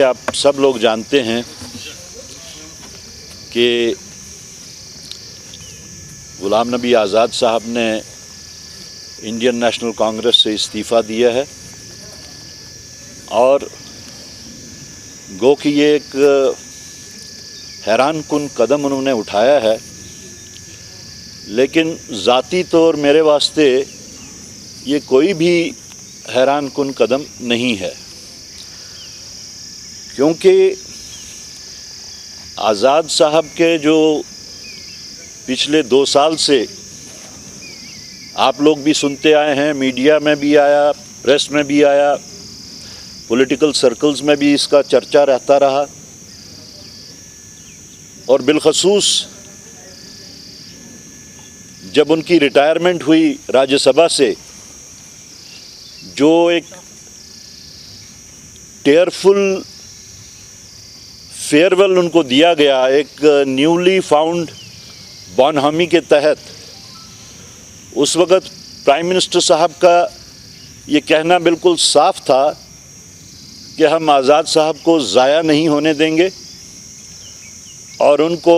आप सब लोग जानते हैं कि गुलाम नबी आज़ाद साहब ने इंडियन नेशनल कांग्रेस से इस्तीफ़ा दिया है और गो कि ये एक हैरान कुन कदम उन्होंने उठाया है, लेकिन ज़ाती तौर मेरे वास्ते ये कोई भी हैरान कुन कदम नहीं है, क्योंकि आज़ाद साहब के जो पिछले 2 साल से आप लोग भी सुनते आए हैं, मीडिया में भी आया, प्रेस में भी आया, पॉलिटिकल सर्कल्स में भी इसका चर्चा रहता रहा और बिलखसूस जब उनकी रिटायरमेंट हुई राज्यसभा से, जो एक टेयरफुल फेयरवेल उनको दिया गया एक न्यूली फाउंड बॉनहामी के तहत, उस वक़्त प्राइम मिनिस्टर साहब का ये कहना बिल्कुल साफ था कि हम आज़ाद साहब को ज़ाया नहीं होने देंगे और उनको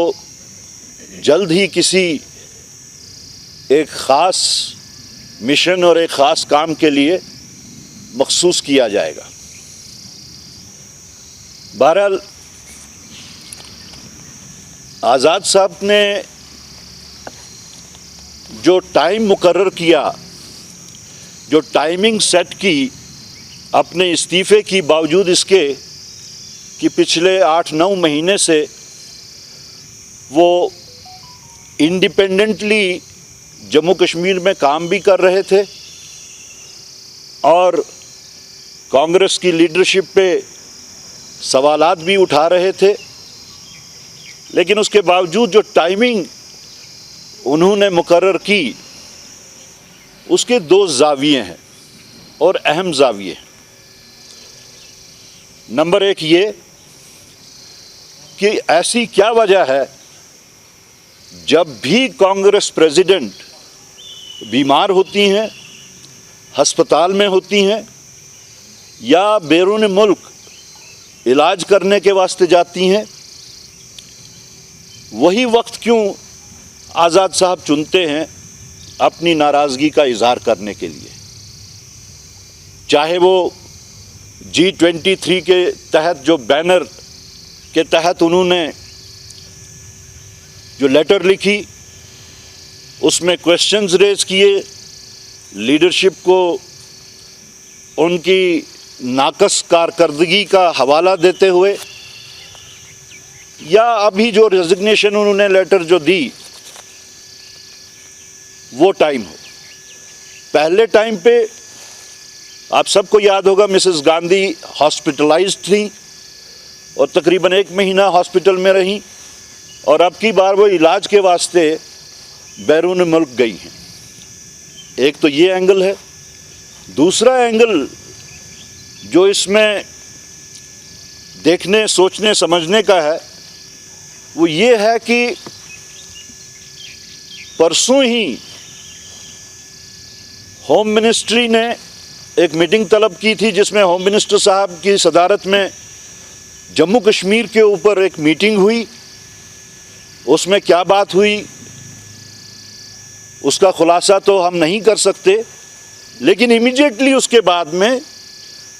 जल्द ही किसी एक ख़ास मिशन और एक ख़ास काम के लिए मखसूस किया जाएगा। बहरहाल आज़ाद साहब ने जो टाइम मुकर्रर किया, जो टाइमिंग सेट की अपने इस्तीफ़े की, बावजूद इसके कि पिछले 8-9 महीने से वो इंडिपेंडेंटली जम्मू कश्मीर में काम भी कर रहे थे और कांग्रेस की लीडरशिप पे सवालात भी उठा रहे थे, लेकिन उसके बावजूद जो टाइमिंग उन्होंने मुकर्रर की, उसके 2 ज़ाविये हैं और अहम ज़ाविये। नंबर 1 ये कि ऐसी क्या वजह है जब भी कांग्रेस प्रेसिडेंट बीमार होती हैं, अस्पताल में होती हैं या बैरून मुल्क इलाज करने के वास्ते जाती हैं, वही वक्त क्यों आज़ाद साहब चुनते हैं अपनी नाराज़गी का इजहार करने के लिए। चाहे वो G23 के तहत जो बैनर के तहत उन्होंने जो लेटर लिखी, उसमें क्वेश्चंस रेज किए, लीडरशिप को उनकी नाकस कारकर्दगी का हवाला देते हुए, या अभी जो रेजिग्नेशन उन्होंने लेटर जो दी वो टाइम हो। पहले टाइम पे आप सबको याद होगा मिसेस गांधी हॉस्पिटलाइज्ड थी और तकरीबन 1 महीना हॉस्पिटल में रहीं और अब की बार वो इलाज के वास्ते बैरून मुल्क गई हैं। एक तो ये एंगल है। दूसरा एंगल जो इसमें देखने, सोचने, समझने का है, वो ये है कि परसों ही होम मिनिस्ट्री ने एक मीटिंग तलब की थी, जिसमें होम मिनिस्टर साहब की सदारत में जम्मू कश्मीर के ऊपर एक मीटिंग हुई। उसमें क्या बात हुई उसका खुलासा तो हम नहीं कर सकते, लेकिन इमीडिएटली उसके बाद में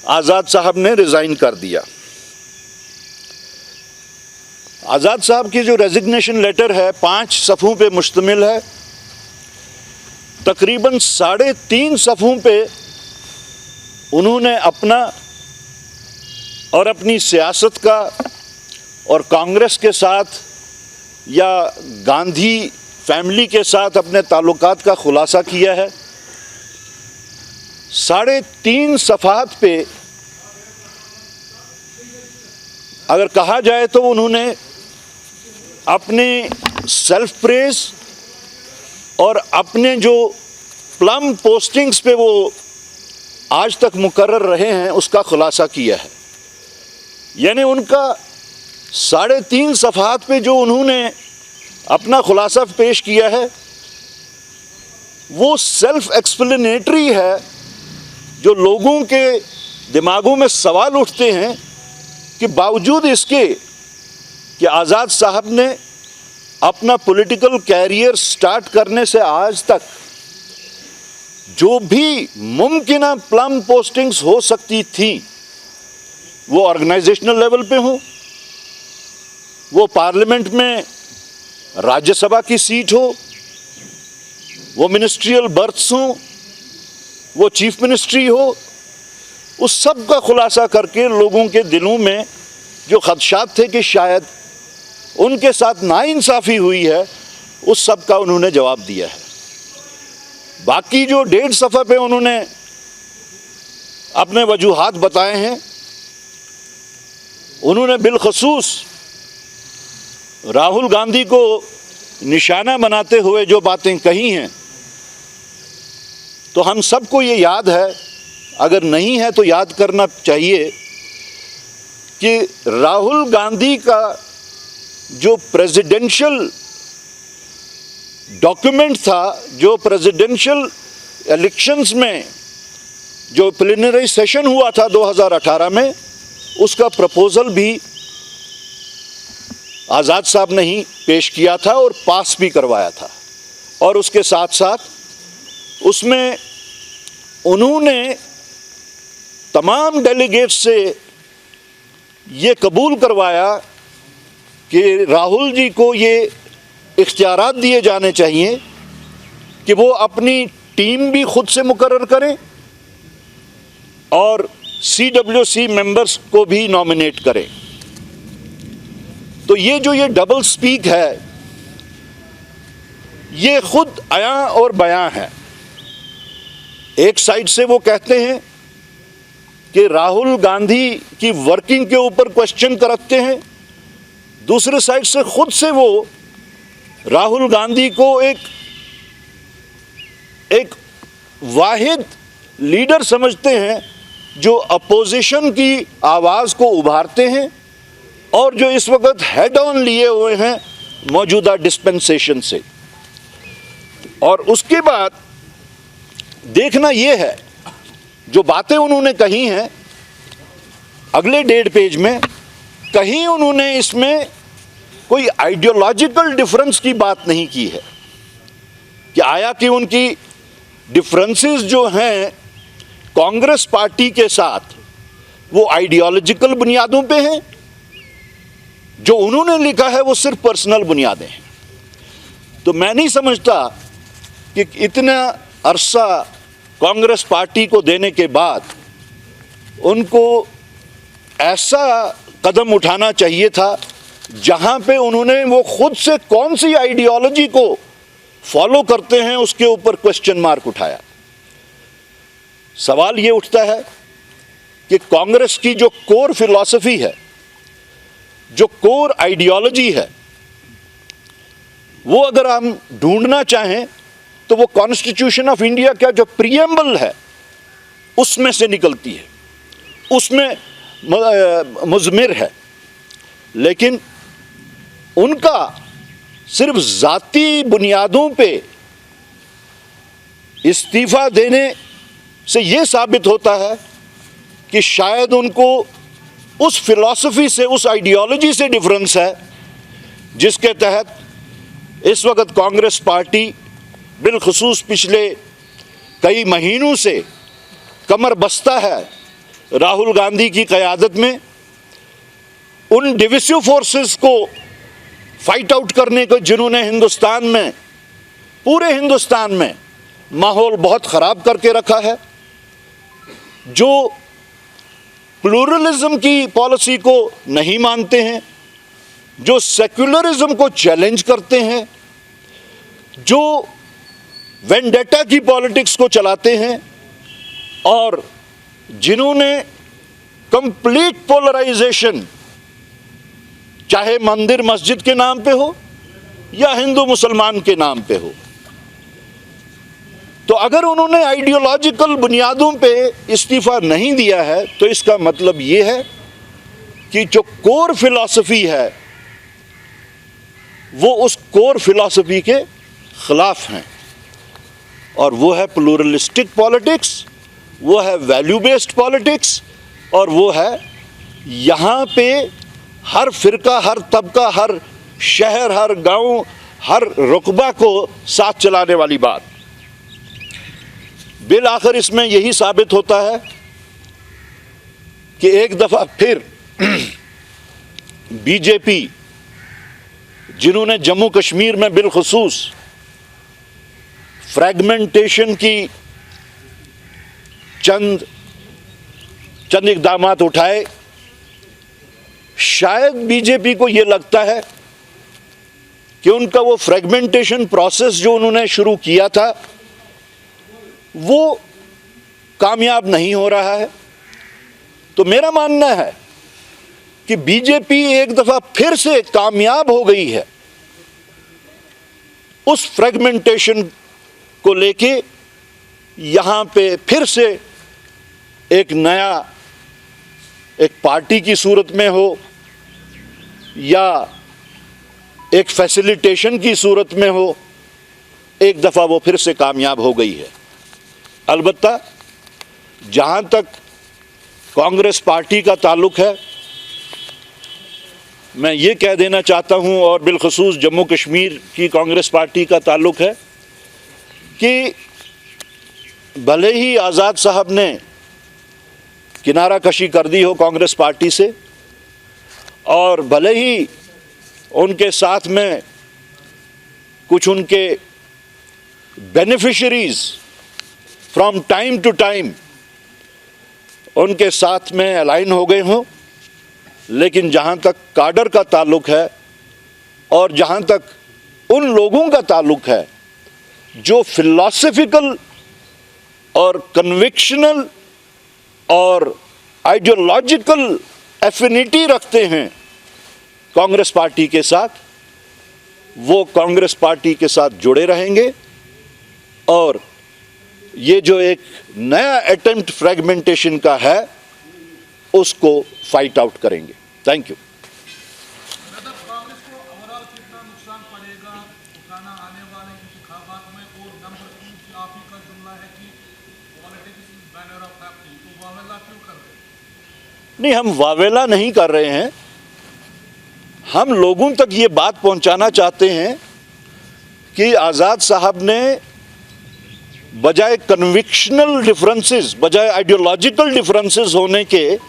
आज़ाद साहब ने रिज़ाइन कर दिया। आज़ाद साहब की जो रेजिग्नेशन लेटर है 5 सफ़ों पे मुश्तमिल है। तकरीबन 3.5 सफ़ों पे उन्होंने अपना और अपनी सियासत का और कांग्रेस के साथ या गांधी फैमिली के साथ अपने ताल्लुकात का खुलासा किया है। 3.5 सफ़हात पे अगर कहा जाए तो उन्होंने अपने सेल्फ प्रेज और अपने जो प्लम पोस्टिंग्स पे वो आज तक मुकर्रर रहे हैं उसका खुलासा किया है। यानी उनका 3.5 सफ़हात पे जो उन्होंने अपना खुलासा पेश किया है वो सेल्फ एक्सप्लेनेटरी है। जो लोगों के दिमागों में सवाल उठते हैं कि बावजूद इसके कि आज़ाद साहब ने अपना पॉलिटिकल कैरियर स्टार्ट करने से आज तक जो भी मुमकिन प्लम पोस्टिंग्स हो सकती थी, वो ऑर्गेनाइजेशनल लेवल पे हो, वो पार्लियामेंट में राज्यसभा की सीट हो, वो मिनिस्ट्रियल बर्थ्स हो, वो चीफ मिनिस्ट्री हो, उस सब का खुलासा करके लोगों के दिलों में जो खदशात थे कि शायद उनके साथ नाइंसाफ़ी हुई है, उस सब का उन्होंने जवाब दिया है। बाकी जो 1.5 सफ़े पे उन्होंने अपने वजूहात बताए हैं, उन्होंने बिलखसूस राहुल गांधी को निशाना बनाते हुए जो बातें कही हैं, तो हम सबको ये याद है, अगर नहीं है तो याद करना चाहिए कि राहुल गांधी का जो प्रेसिडेंशियल डॉक्यूमेंट था, जो प्रेसिडेंशियल इलेक्शंस में जो प्लीनरी सेशन हुआ था 2018 में, उसका प्रपोजल भी आज़ाद साहब ने ही पेश किया था और पास भी करवाया था। और उसके साथ साथ उसमें उन्होंने तमाम डेलीगेट्स से ये कबूल करवाया कि राहुल जी को ये इख्तियारात दिए जाने चाहिए कि वो अपनी टीम भी खुद से मुकर्रर करें और CWC मेंबर्स को भी नॉमिनेट करें। तो ये डबल स्पीक है, ये खुद आया और बयां है। एक साइड से वो कहते हैं कि राहुल गांधी की वर्किंग के ऊपर क्वेश्चन करते हैं, दूसरे साइड से खुद से वो राहुल गांधी को एक वाहिद लीडर समझते हैं जो अपोजिशन की आवाज़ को उभारते हैं और जो इस वक्त हेड ऑन लिए हुए हैं मौजूदा डिस्पेंसेशन से। और उसके बाद देखना ये है, जो बातें उन्होंने कही हैं अगले 1.5 पेज में, कहीं उन्होंने इसमें कोई आइडियोलॉजिकल डिफरेंस की बात नहीं की है कि आया कि उनकी डिफरेंसेस जो हैं कांग्रेस पार्टी के साथ वो आइडियोलॉजिकल बुनियादों पे हैं, जो उन्होंने लिखा है वो सिर्फ पर्सनल बुनियादें हैं। तो मैं नहीं समझता कि इतना अरसा कांग्रेस पार्टी को देने के बाद उनको ऐसा कदम उठाना चाहिए था जहां पे उन्होंने वो खुद से कौन सी आइडियोलॉजी को फॉलो करते हैं उसके ऊपर क्वेश्चन मार्क उठाया। सवाल ये उठता है कि कांग्रेस की जो कोर फिलॉसफी है, जो कोर आइडियोलॉजी है, वो अगर हम ढूंढना चाहें तो वो कॉन्स्टिट्यूशन ऑफ इंडिया का जो प्रीएम्बल है उसमें से निकलती है, उसमें मुज़मिर है। लेकिन उनका सिर्फ ज़ाती बुनियादों पे इस्तीफ़ा देने से ये साबित होता है कि शायद उनको उस फिलॉसफी से, उस आइडियोलॉजी से डिफरेंस है जिसके तहत इस वक्त कांग्रेस पार्टी बिलखुसूस पिछले कई महीनों से कमर बस्ता है राहुल गांधी की क़यादत में। उन डिविसिव फोर्सेस को फाइट आउट करने को जिन्होंने हिंदुस्तान में, पूरे हिंदुस्तान में माहौल बहुत ख़राब करके रखा है, जो प्लूरलिज्म की पॉलिसी को नहीं मानते हैं, जो सेक्युलरिज्म को चैलेंज करते हैं, जो वेंडेटा की पॉलिटिक्स को चलाते हैं और जिन्होंने कंप्लीट पोलराइजेशन, चाहे मंदिर मस्जिद के नाम पे हो या हिंदू मुसलमान के नाम पे हो, तो अगर उन्होंने आइडियोलॉजिकल बुनियादों पे इस्तीफ़ा नहीं दिया है तो इसका मतलब ये है कि जो कोर फिलॉसफी है वो उस कोर फिलॉसफी के खिलाफ हैं, और वो है प्लूरलिस्टिक पॉलिटिक्स, वो है वैल्यू बेस्ड पॉलिटिक्स, और वो है यहाँ पे हर फिरका, हर तबका, हर शहर, हर गांव, हर रुकबा को साथ चलाने वाली बात। बिल आखिर इसमें यही साबित होता है कि एक दफा फिर बीजेपी, जिन्होंने जम्मू कश्मीर में बिलखुसूस फ्रैगमेंटेशन की चंद इकदामात उठाए, शायद बीजेपी को यह लगता है कि उनका वो फ्रैगमेंटेशन प्रोसेस जो उन्होंने शुरू किया था वो कामयाब नहीं हो रहा है। तो मेरा मानना है कि बीजेपी एक दफा फिर से कामयाब हो गई है उस फ्रैगमेंटेशन को लेके। यहां पे फिर से एक नया, एक पार्टी की सूरत में हो या एक फैसिलिटेशन की सूरत में हो, एक दफा वो फिर से कामयाब हो गई है। अलबत्ता जहां तक कांग्रेस पार्टी का ताल्लुक है, मैं ये कह देना चाहता हूं, और बिलखुसूस जम्मू कश्मीर की कांग्रेस पार्टी का ताल्लुक है कि भले ही आज़ाद साहब ने किनारा कशी कर दी हो कांग्रेस पार्टी से, और भले ही उनके साथ में कुछ उनके beneficiaries from time to time उनके साथ में अलाइन हो गए हों, लेकिन जहां तक काडर का ताल्लुक है और जहां तक उन लोगों का ताल्लुक है जो फिलॉसफिकल और कन्विक्शनल और आइडियोलॉजिकल एफिनिटी रखते हैं कांग्रेस पार्टी के साथ, वो कांग्रेस पार्टी के साथ जुड़े रहेंगे और ये जो एक नया अटेम्प्ट फ्रैगमेंटेशन का है उसको फाइट आउट करेंगे। Thank you. कांग्रेस को ओवरऑल कितना नुकसान पड़ेगा उठाना आने वाले इंतखाबात में? और नंबर 2 आप ही का जुमला है कि politics is banner of happy, तो वावेला क्यों कर रहे हैं? नहीं, हम वावेला नहीं कर रहे हैं। हम लोगों तक ये बात पहुंचाना चाहते हैं कि आज़ाद साहब ने बजाय कन्विक्शनल डिफरेंसेस, बजाय आइडियोलॉजिकल डिफरेंसेस होने के,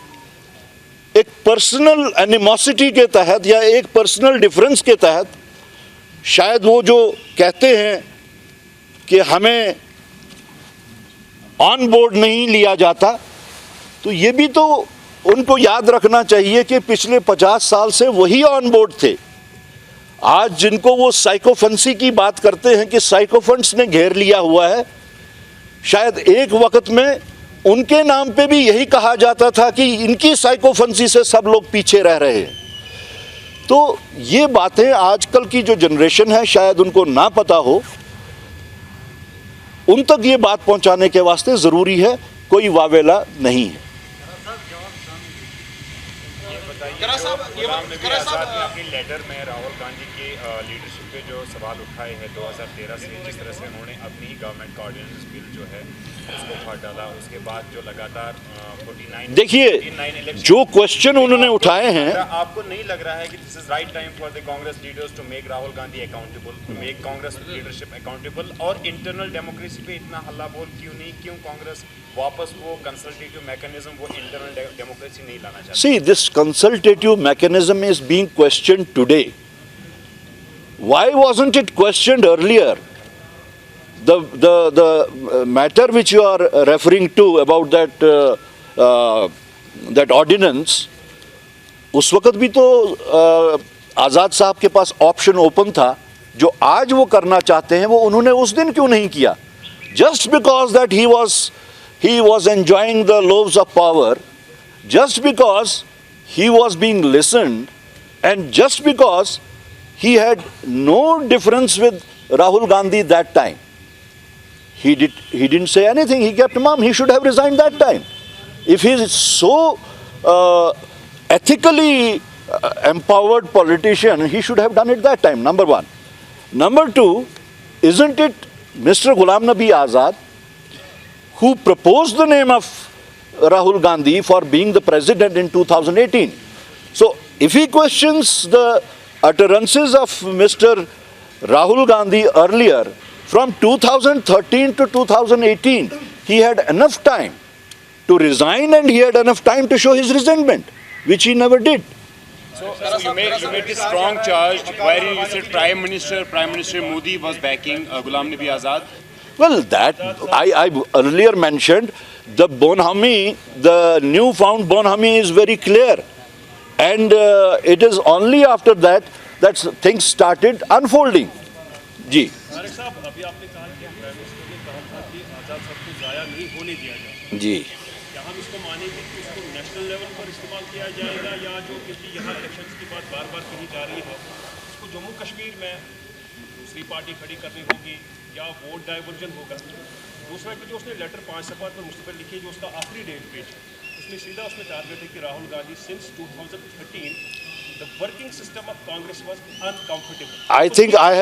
एक पर्सनल एनिमोसिटी के तहत या एक पर्सनल डिफरेंस के तहत शायद वो जो कहते हैं कि हमें ऑन बोर्ड नहीं लिया जाता, तो ये भी तो उनको याद रखना चाहिए कि पिछले 50 साल से वही ऑन बोर्ड थे। आज जिनको वो साइकोफेंसी की बात करते हैं कि साइकोफेंट्स ने घेर लिया हुआ है, शायद एक वक्त में उनके नाम पे भी यही कहा जाता था कि इनकी साइकोफेंसी से सब लोग पीछे रह रहे हैं। तो ये बातें आजकल की जो जनरेशन है शायद उनको ना पता हो, उन तक ये बात पहुंचाने के वास्ते ज़रूरी है, कोई वावेला नहीं है। अपनी लेटर में राहुल गांधी की लीडरशिप पे जो सवाल उठाए हैं 2013 से, जिस तरह से उन्होंने अपनी ही गवर्नमेंट का ऑर्डिनेंस बिल जो है उसको फाड़ डाला, उसके बाद जो लगातार 49 देखिए जो क्वेश्चन उन्होंने उठाए हैं, आपको नहीं लग रहा है कि this is right time for the Congress leaders to make Rahul Gandhi accountable, to make Congress leadership accountable? और इंटरनल डेमोक्रेसी पे इतना हल्ला बोल क्यों नहीं? क्यों कांग्रेस वापस वो कंसल्टेटिव मैकेनिज्म, वो इंटरनल डेमोक्रेसी नहीं लाना चाहती? See, this consultative mechanism is being questioned today. Why wasn't it questioned earlier? The matter which you are referring to about that ordinance, उस वक्त भी तो आज़ाद साहब के पास ऑप्शन ओपन था। जो आज वो करना चाहते हैं वो उन्होंने उस दिन क्यों नहीं किया? Just because that he was enjoying the loaves of power, just because he was being listened, and just because he had no difference with Rahul Gandhi that time, he didn't say anything. He kept mum. He should have resigned that time. If he is so ethically empowered politician, he should have done it that time. Number one. Number two, isn't it Mr. Ghulam Nabi Azad who proposed the name of Rahul Gandhi for being the president in 2018. So if he questions the utterances of Mr. Rahul Gandhi earlier, from 2013 to 2018, he had enough time to resign and he had enough time to show his resentment, which he never did. So you made this strong charge wherein you said Prime Minister Modi was backing Ghulam Nabi Azad. Well, that I earlier mentioned, the Bonhami, the newfound Bonhami is very clear. And it is only after that that things started unfolding. जी तारिक साहब, अभी आपने कहा कि prime minister ने कहा था कि आज़ाद सबको ज़ाया नहीं होने दिया जाए। जी क्या हम इसको मानेंगे कि इसको नेशनल लेवल पर इस्तेमाल किया जाएगा, या जो क्योंकि यहाँ इलेक्शंस की बात बार बार कही जा रही है, इसको जम्मू कश्मीर में दूसरी पार्टी खड़ी करनी होगी या वोट डाइवर्जन होगा? दूसरा कि जो उसने लेटर 5 सफ़ात पर मुस्तफिल लिखी, जो उसका आखिरी डेट पेज है, उसमें सीधा उसमें टारगेट है कि Rahul Gandhi since 2013 the working system of Congress was uncomfortable. I think I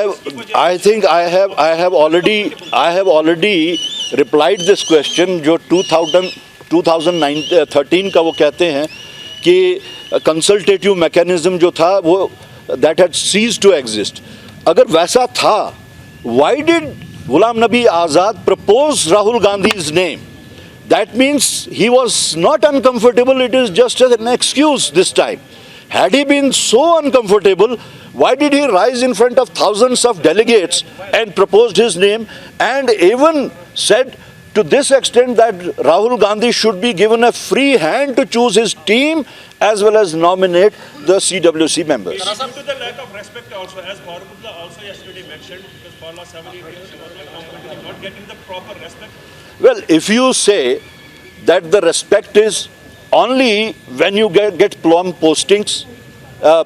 have already replied this question. जो 2013 का वो कहते हैं कि consultative mechanism जो था वो that had ceased to exist. अगर वैसा था, why did Ghulam Nabi Azad propose Rahul Gandhi's name? That means he was not uncomfortable. It is just an excuse this time. Had he been so uncomfortable, why did he rise in front of thousands of delegates and proposed his name and even said to this extent that Rahul Gandhi should be given a free hand to choose his team as well as nominate the CWC members? Due to the lack of respect also, as Farukullah also yesterday mentioned, because for last 7 years he was not getting the proper respect. Well, if you say that the respect is only when you get plum postings,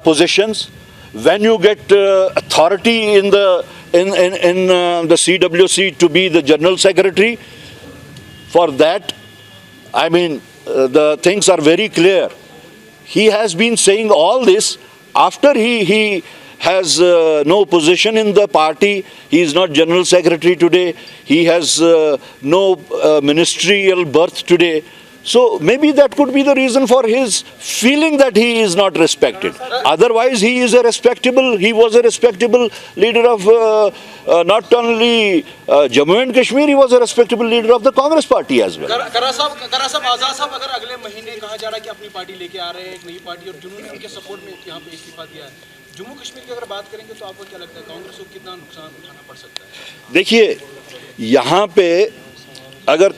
positions, when you get authority in the CWC to be the general secretary, for that, I mean, the things are very clear. He has been saying all this after he has no position in the party. He is not general secretary today. He has no ministerial berth today. So maybe that could be the reason for his feeling that he is not respected. Otherwise, he was a respectable leader of not only Jammu and Kashmir, he was a respectable leader of the Congress party as well. करा साहब आजाद साहब अगर अगले महीने कहा जा रहा है कि अपनी पार्टी लेके आ रहे हैं, एक नई पार्टी, और जिन्होंने उनके सपोर्ट में यहाँ पे इस्तीफा दिया है, जम्मू कश्मीर की अगर बात करेंगे तो आपको क्या लगता है कांग्रेस को कितना नुकसान उठाना पड़ सकता है? देखिए, यहाँ पे अगर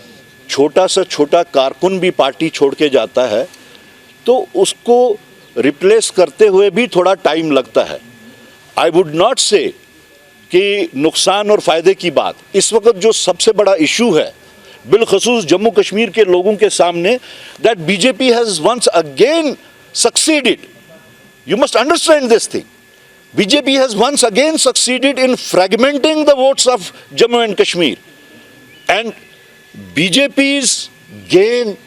छोटा सा छोटा कारकुन भी पार्टी छोड़ के जाता है तो उसको रिप्लेस करते हुए भी थोड़ा टाइम लगता है. आई वुड नॉट से कि नुकसान और फ़ायदे की बात, इस वक्त जो सबसे बड़ा इशू है बिलखसूस जम्मू कश्मीर के लोगों के सामने, that BJP has once again succeeded. You must understand this thing. BJP has once again succeeded in fragmenting the votes of Jammu and Kashmir. And BJP's gain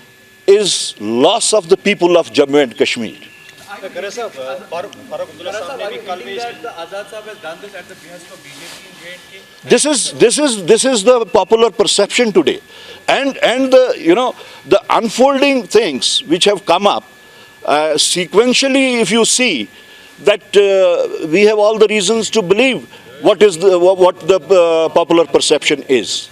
is loss of the people of Jammu and Kashmir. This is the popular perception today. And the unfolding things which have come up, sequentially, if you see that we have all the reasons to believe what the popular perception is.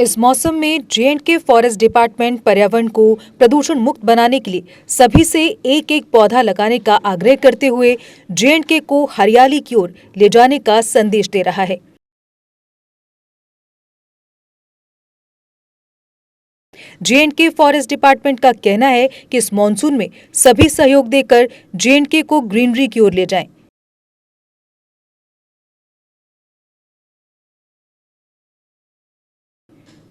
इस मौसम में J&K forest department पर्यावरण को प्रदूषण मुक्त बनाने के लिए सभी से एक एक पौधा लगाने का आग्रह करते हुए जे.एंड.के को हरियाली की ओर ले जाने का संदेश दे रहा है. जे.एंड.के फॉरेस्ट डिपार्टमेंट का कहना है कि इस मॉनसून में सभी सहयोग देकर जे.एंड.के को ग्रीनरी की ओर ले जाएं.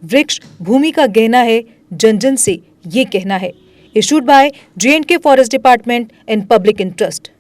वृक्ष भूमि का गहना है, जन जन से ये कहना है. Issued by J&K forest department in public interest.